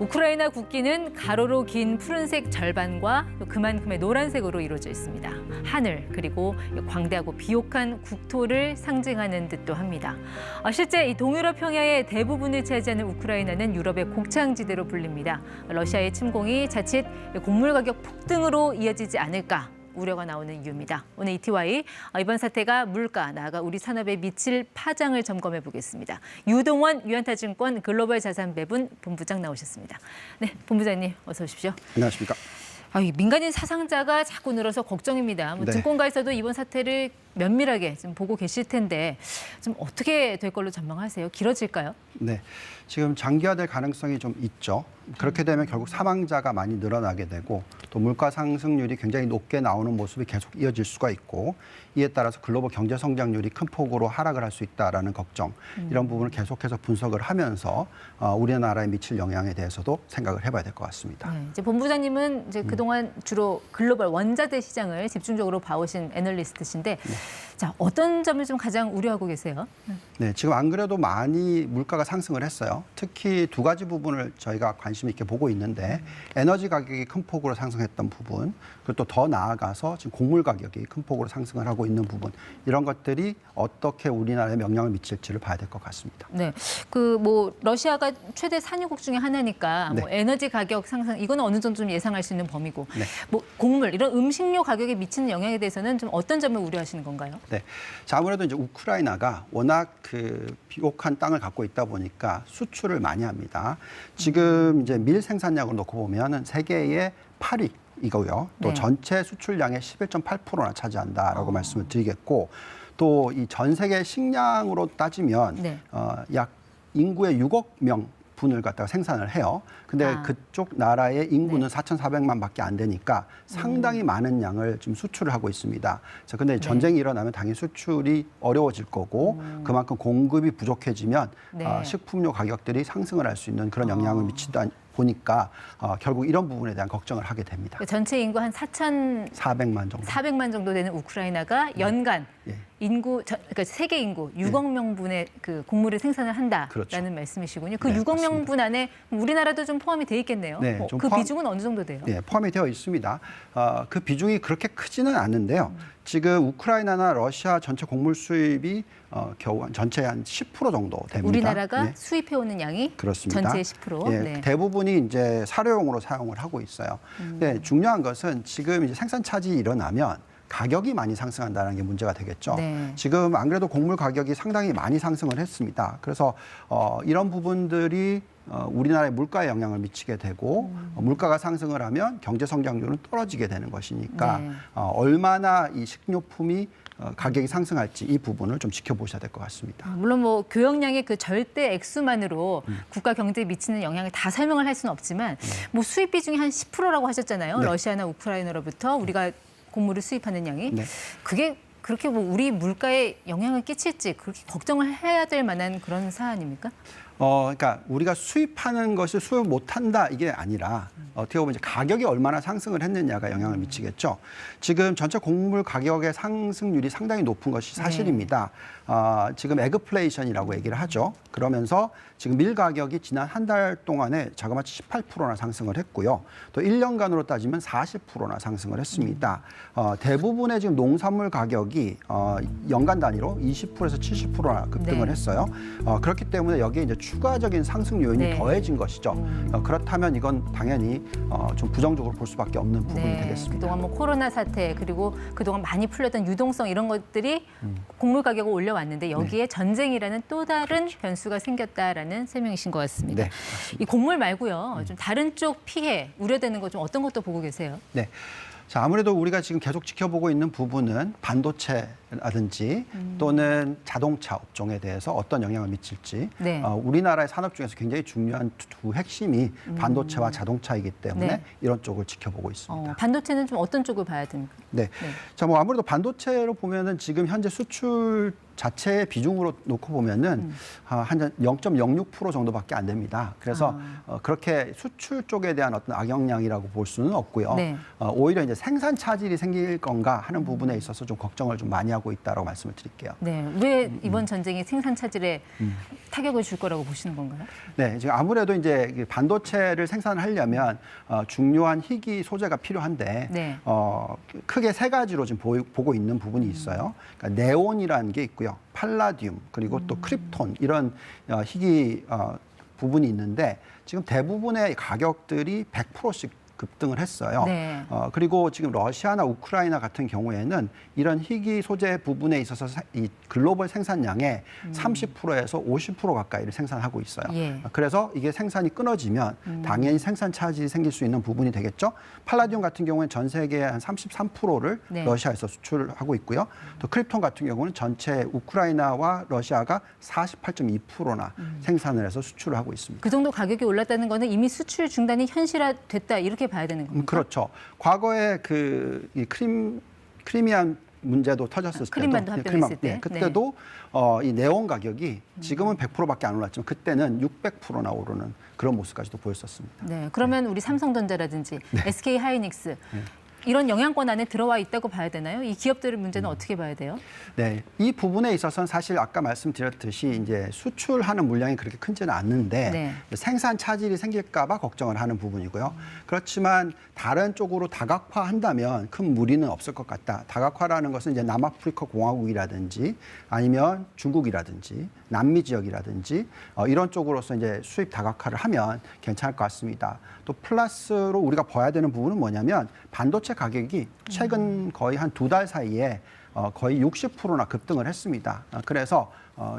우크라이나 국기는 가로로 긴 푸른색 절반과 또 그만큼의 노란색으로 이루어져 있습니다. 하늘 그리고 광대하고 비옥한 국토를 상징하는 듯도 합니다. 실제 이 동유럽 평야의 대부분을 차지하는 우크라이나는 유럽의 곡창지대로 불립니다. 러시아의 침공이 자칫 곡물 가격 폭등으로 이어지지 않을까 우려가 나오는 이유입니다. 오늘 ETY 이번 사태가 물가, 나아가 우리 산업에 미칠 파장을 점검해 보겠습니다. 유동원 유한타증권 글로벌 자산 배분 본부장 나오셨습니다. 네, 본부장님 어서 오십시오. 안녕하십니까. 이 민간인 사상자가 자꾸 늘어서 걱정입니다. 네. 증권가에서도 이번 사태를 면밀하게 좀 보고 계실 텐데 좀 어떻게 될 걸로 전망하세요? 길어질까요? 네, 지금 장기화될 가능성이 좀 있죠. 그렇게 되면 결국 사망자가 많이 늘어나게 되고 또 물가 상승률이 굉장히 높게 나오는 모습이 계속 이어질 수가 있고 이에 따라서 글로벌 경제 성장률이 큰 폭으로 하락을 할 수 있다라는 걱정 이런 부분을 계속해서 분석을 하면서 우리나라에 미칠 영향에 대해서도 생각을 해봐야 될 것 같습니다. 네, 이제 본부장님은 이제 그동안 주로 글로벌 원자재 시장을 집중적으로 봐오신 애널리스트신데 자, 어떤 점을 좀 가장 우려하고 계세요? 네, 지금 안 그래도 많이 물가가 상승을 했어요. 특히 두 가지 부분을 저희가 관심 있게 보고 있는데 에너지 가격이 큰 폭으로 상승했던 부분, 그리고 또 더 나아가서 지금 곡물 가격이 큰 폭으로 상승을 하고 있는 부분, 이런 것들이 어떻게 우리나라에 영향을 미칠지를 봐야 될 것 같습니다. 네, 러시아가 최대 산유국 중에 하나니까 네. 에너지 가격 상승 이거는 어느 정도 좀 예상할 수 있는 범위고, 네. 곡물 이런 음식료 가격에 미치는 영향에 대해서는 좀 어떤 점을 우려하시는 건가요? 네, 자, 아무래도 이제 우크라이나가 워낙 비옥한 땅을 갖고 있다 보니까 수출을 많이 합니다. 지금 이제 밀 생산량을 놓고 보면은 세계의 8위이고요. 또 네. 전체 수출량의 11.8%나 차지한다라고 말씀을 드리겠고, 또 이 전 세계 식량으로 따지면 네. 약 인구의 6억 명 분을 갖다가 생산을 해요. 근데 그쪽 나라의 인구는 4,400만 밖에 안 되니까 상당히 많은 양을 지금 수출을 하고 있습니다. 그래서 근데 전쟁이 일어나면 당연히 수출이 어려워질 거고 그만큼 공급이 부족해지면 식품료 가격들이 상승을 할 수 있는 그런 영향을 미치다 보니까 결국 이런 부분에 대한 걱정을 하게 됩니다. 전체 인구 한 400만 정도. 400만 정도 되는 우크라이나가 연간 예. 그러니까 세계 인구 6억 명분의 그 곡물을 생산을 한다라는 그렇죠. 말씀이시군요. 그 네, 6억 맞습니다. 명분 안에 우리나라도 좀 포함이 돼 있겠네요. 네, 그 비중은 어느 정도 돼요? 네, 포함이 되어 있습니다. 그 비중이 그렇게 크지는 않는데요. 지금 우크라이나나 러시아 전체 곡물 수입이 겨우 전체의 한 10% 정도 됩니다. 우리나라가 네. 수입해오는 양이 그렇습니다. 전체의 10%. 예, 네. 대부분이 이제 사료용으로 사용을 하고 있어요. 네, 중요한 것은 지금 이제 생산 차질이 일어나면 가격이 많이 상승한다는 게 문제가 되겠죠. 네. 지금 안 그래도 곡물 가격이 상당히 많이 상승을 했습니다. 그래서 이런 부분들이 우리나라의 물가에 영향을 미치게 되고 물가가 상승을 하면 경제 성장률은 떨어지게 되는 것이니까 네. 얼마나 이 식료품이 가격이 상승할지 이 부분을 좀 지켜보셔야 될 것 같습니다. 물론 교역량의 그 절대 액수만으로 국가 경제에 미치는 영향을 다 설명을 할 수는 없지만 수입 비중이 한 10%라고 하셨잖아요. 네. 러시아나 우크라이나로부터 우리가 곡물을 수입하는 양이. 네. 그게 그렇게 우리 물가에 영향을 끼칠지 그렇게 걱정을 해야 될 만한 그런 사안입니까? 그러니까 우리가 수입하는 것을 수입 못한다 이게 아니라 어떻게 보면 이제 가격이 얼마나 상승을 했느냐가 영향을 미치겠죠. 지금 전체 곡물 가격의 상승률이 상당히 높은 것이 사실입니다. 지금 에그플레이션이라고 얘기를 하죠. 그러면서 지금 밀 가격이 지난 한 달 동안에 자그마치 18%나 상승을 했고요. 또 1년간으로 따지면 40%나 상승을 했습니다. 대부분의 지금 농산물 가격이 연간 단위로 20%에서 70%나 급등을 네. 했어요. 그렇기 때문에 여기에 이제 추가적인 상승 요인이 네. 더해진 것이죠. 그렇다면 이건 당연히 좀 부정적으로 볼 수밖에 없는 부분이 되겠습니다. 그동안 코로나 사태 그리고 그동안 많이 풀렸던 유동성 이런 것들이 곡물 가격을 올려왔는데 여기에 전쟁이라는 또 다른 변수가 생겼다라는 설명이신 것 같습니다. 네, 이 곡물 말고요. 좀 다른 쪽 피해 우려되는 것 좀 어떤 것도 보고 계세요? 네. 자, 아무래도 우리가 지금 계속 지켜보고 있는 부분은 반도체라든지 또는 자동차 업종에 대해서 어떤 영향을 미칠지 네. 우리나라의 산업 중에서 굉장히 중요한 두 핵심이 반도체와 자동차이기 때문에 네. 이런 쪽을 지켜보고 있습니다. 반도체는 좀 어떤 쪽을 봐야 됩니까? 네. 자, 아무래도 반도체로 보면은 지금 현재 수출 자체의 비중으로 놓고 보면은 한 0.06% 정도밖에 안 됩니다. 그래서 그렇게 수출 쪽에 대한 어떤 악영향이라고 볼 수는 없고요. 네. 오히려 이제 생산 차질이 생길 건가 하는 부분에 있어서 좀 걱정을 좀 많이 하고 생산하고 있다라고 말씀을 드릴게요. 네, 왜 이번 전쟁이 생산 차질에 타격을 줄 거라고 보시는 건가요? 네, 지금 아무래도 이제 반도체를 생산하려면 중요한 희귀 소재가 필요한데 네. 크게 세 가지로 지금 보고 있는 부분이 있어요. 그러니까 네온이라는 게 있고요, 팔라듐 그리고 또 크립톤 이런 희귀 부분이 있는데 지금 대부분의 가격들이 100%씩 급등을 했어요. 네. 그리고 지금 러시아나 우크라이나 같은 경우에는 이런 희귀 소재 부분에 있어서 이 글로벌 생산량의 30%에서 50% 가까이를 생산하고 있어요. 예. 그래서 이게 생산이 끊어지면 당연히 생산 차질이 생길 수 있는 부분이 되겠죠. 팔라듐 같은 경우는 전 세계의 한 33%를 네. 러시아에서 수출하고 있고요. 또 크립톤 같은 경우는 전체 우크라이나와 러시아가 48.2%나 생산을 해서 수출을 하고 있습니다. 그 정도 가격이 올랐다는 거는 이미 수출 중단이 현실화됐다 이렇게 봐야 되는 겁니까? 그렇죠. 과거에 이 크리미안 문제도 터졌을 때도 크림반도 합병했을 때. 그때도 이 네온 가격이 지금은 100%밖에 안 올랐지만 그때는 600%나 오르는 그런 모습까지도 보였었습니다. 네, 그러면 우리 삼성전자라든지 네. SK 하이닉스 이런 영향권 안에 들어와 있다고 봐야 되나요? 이 기업들의 문제는 어떻게 봐야 돼요? 네, 이 부분에 있어서는 사실 아까 말씀드렸듯이 이제 수출하는 물량이 그렇게 크지는 않는데 네. 생산 차질이 생길까 봐 걱정을 하는 부분이고요. 그렇지만 다른 쪽으로 다각화한다면 큰 무리는 없을 것 같다. 다각화라는 것은 이제 남아프리카 공화국이라든지 아니면 중국이라든지 남미 지역이라든지 이런 쪽으로서 이제 수입 다각화를 하면 괜찮을 것 같습니다. 또 플러스로 우리가 봐야 되는 부분은 뭐냐면 반도체 가격이 최근 거의 한 2달 사이에 거의 60%나 급등을 했습니다. 그래서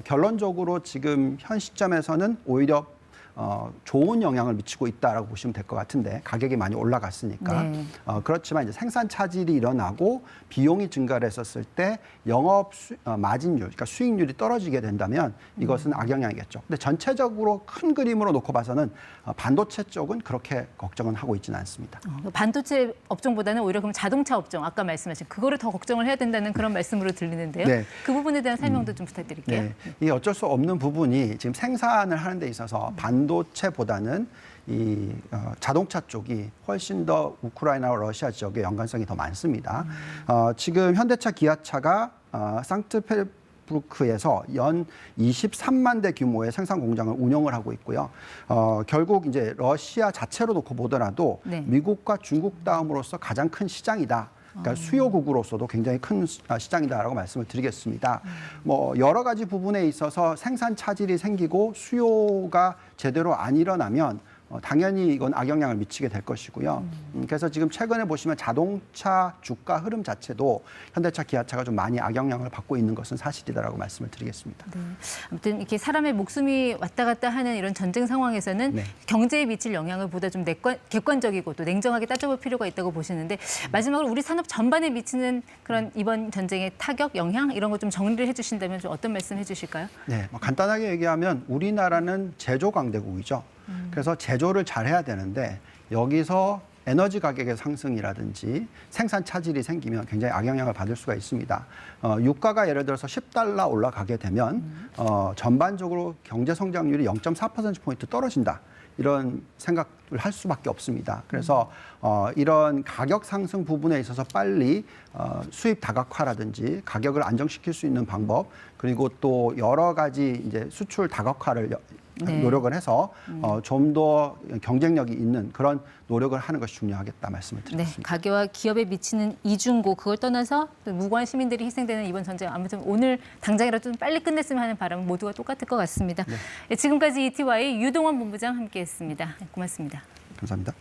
결론적으로 지금 현 시점에서는 오히려 좋은 영향을 미치고 있다라고 보시면 될 것 같은데 가격이 많이 올라갔으니까 네. 그렇지만 이제 생산 차질이 일어나고 비용이 증가를 했었을 때 영업 마진율, 그러니까 수익률이 떨어지게 된다면 이것은 악영향이겠죠. 근데 전체적으로 큰 그림으로 놓고 봐서는 반도체 쪽은 그렇게 걱정은 하고 있지는 않습니다. 반도체 업종보다는 오히려 그럼 자동차 업종 아까 말씀하신 그거를 더 걱정을 해야 된다는 그런 말씀으로 들리는데요. 네. 그 부분에 대한 설명도 좀 부탁드릴게요. 네, 이게 어쩔 수 없는 부분이 지금 생산을 하는 데 있어서 반도체보다는 이 자동차 쪽이 훨씬 더 우크라이나와 러시아 지역의 연관성이 더 많습니다. 지금 현대차, 기아차가 상트페르부르크에서 연 23만 대 규모의 생산 공장을 운영을 하고 있고요. 결국 이제 러시아 자체로 놓고 보더라도 네. 미국과 중국 다음으로서 가장 큰 시장이다. 그러니까 수요국으로서도 굉장히 큰 시장이다라고 말씀을 드리겠습니다. 뭐 여러 가지 부분에 있어서 생산 차질이 생기고 수요가 제대로 안 일어나면 당연히 이건 악영향을 미치게 될 것이고요. 그래서 지금 최근에 보시면 자동차 주가 흐름 자체도 현대차, 기아차가 좀 많이 악영향을 받고 있는 것은 사실이다라고 말씀을 드리겠습니다. 네. 아무튼 이렇게 사람의 목숨이 왔다 갔다 하는 이런 전쟁 상황에서는 네. 경제에 미칠 영향을 보다 좀 객관적이고 또 냉정하게 따져볼 필요가 있다고 보시는데 마지막으로 우리 산업 전반에 미치는 그런 이번 전쟁의 타격, 영향 이런 거 좀 정리를 해주신다면 좀 어떤 말씀 해주실까요? 네, 뭐 간단하게 얘기하면 우리나라는 제조 강대국이죠. 그래서 제조를 잘해야 되는데 여기서 에너지 가격의 상승이라든지 생산 차질이 생기면 굉장히 악영향을 받을 수가 있습니다. 유가가 예를 들어서 $10 올라가게 되면 전반적으로 경제 성장률이 0.4%포인트 떨어진다. 이런 생각을 할 수밖에 없습니다. 그래서 이런 가격 상승 부분에 있어서 빨리 수입 다각화라든지 가격을 안정시킬 수 있는 방법 그리고 또 여러 가지 이제 수출 다각화를 네. 노력을 해서 좀 더 경쟁력이 있는 그런 노력을 하는 것이 중요하겠다 말씀을 네, 드리겠습니다. 가계와 기업에 미치는 이중고 그걸 떠나서 또 무고한 시민들이 희생되는 이번 전쟁 아무튼 오늘 당장이라도 좀 빨리 끝냈으면 하는 바람은 모두가 똑같을 것 같습니다. 네, 지금까지 ETY 유동원 본부장 함께했습니다. 네, 고맙습니다. 감사합니다.